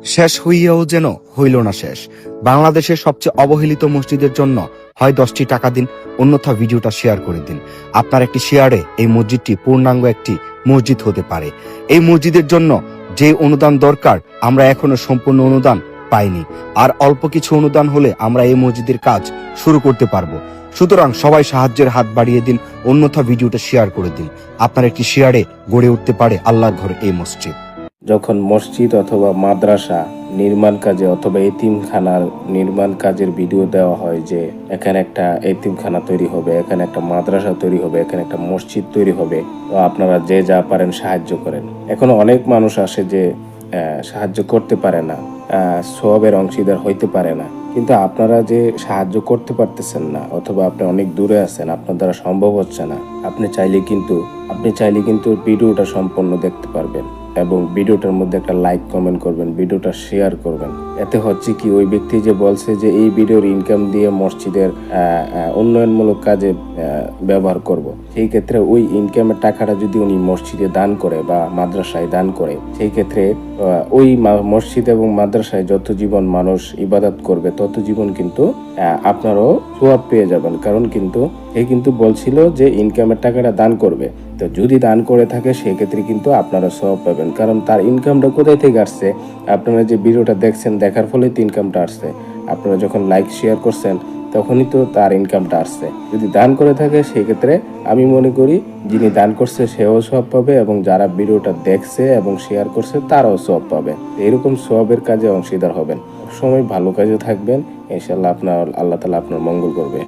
শেষ হইয়াও যেন হইল না শেষ। বাংলাদেশের সবচেয়ে অবহেলিত মসজিদের জন্য হয় 10টি টাকা দিন, অন্যথা ভিডিওটা শেয়ার করে দিন। আপনার একটি শেয়ারে এই মসজিদটি পূর্ণাঙ্গ একটি মসজিদ হতে পারে। এই মসজিদের জন্য যে অনুদান দরকার আমরা এখনো সম্পূর্ণ অনুদান পাইনি, আর অল্প কিছু অনুদান হলে আমরা এই মসজিদের কাজ শুরু করতে পারবো। সুতরাং সবাই সাহায্যের হাত বাড়িয়ে দিন, অন্যথা ভিডিওটা শেয়ার করে দিন। আপনার একটি শেয়ারে গড়ে উঠতে পারে আল্লাহর ঘর এই মসজিদ। যখন মসজিদ অথবা মাদ্রাসা নির্মাণ কাজে অথবা এতিমখানার নির্মাণ কাজের ভিডিও দেওয়া হয় যে এখানে একটা এতিমখানা তৈরি হবে, এখানে একটা মাদ্রাসা তৈরি হবে, এখানে একটা মসজিদ তৈরি হবে, তো আপনারা যে যা পারেন সাহায্য করেন। এখন অনেক মানুষ আসে যে সাহায্য করতে পারে না, সওয়াবের অংশীদার হইতে পারে না, কিন্তু আপনারা যে সাহায্য করতে পারতেছেন না অথবা আপনি অনেক দূরে আছেন, আপনার দ্বারা সম্ভব হচ্ছে না, আপনি চাইলে কিন্তু ভিডিওটা সম্পূর্ণ দেখতে পারবেন এবং ভিডিওটার মধ্যে একটা লাইক কমেন্ট করবেন, ভিডিওটা শেয়ার করবেন। এতে হচ্ছে কি, ওই ব্যক্তি যে বলছে যে এই ভিডিওর ইনকাম দিয়ে মসজিদের উন্নয়নমূলক কাজে ব্যবহার করব, সেই ক্ষেত্রে ওই ইনকামের টাকাটা যদি উনি মসজিদে দান করে বা মাদ্রাসায় দান করে, সেই ক্ষেত্রে ওই মসজিদ এবং মাদ্রাসায় যত জীবন মানুষ ইবাদত করবে তত জীবন কিন্তু আপনারও সওয়াব পেয়ে যাবেন। কারণ কিন্তু বলছিল যে ইনকামের টাকাটা দান করবে, তো যদি দান করে থাকে সেক্ষেত্রে কিন্তু আপনারা সওয়াব পাবেন। কারণ তার ইনকামটা কোথায় থেকে আসছে? আপনারা যে ভিডিওটা দেখছেন, দেখার ফলে তো ইনকামটা আসছে। আপনারা যখন লাইক শেয়ার করছেন তখনই তো তার ইনকামটা আসছে। যদি দান করে থাকে সেক্ষেত্রে আমি মনে করি যিনি দান করছে সেও সওয়াব পাবে এবং যারা ভিডিওটা দেখছে এবং শেয়ার করছে তারাও সওয়াব পাবে। এরকম সওয়াবের কাজে অংশীদার হবেন। সবসময় ভালো কাজে থাকবেন, ইনশাআল্লাহ আল্লাহ তাআলা আপনার মঙ্গল করবে।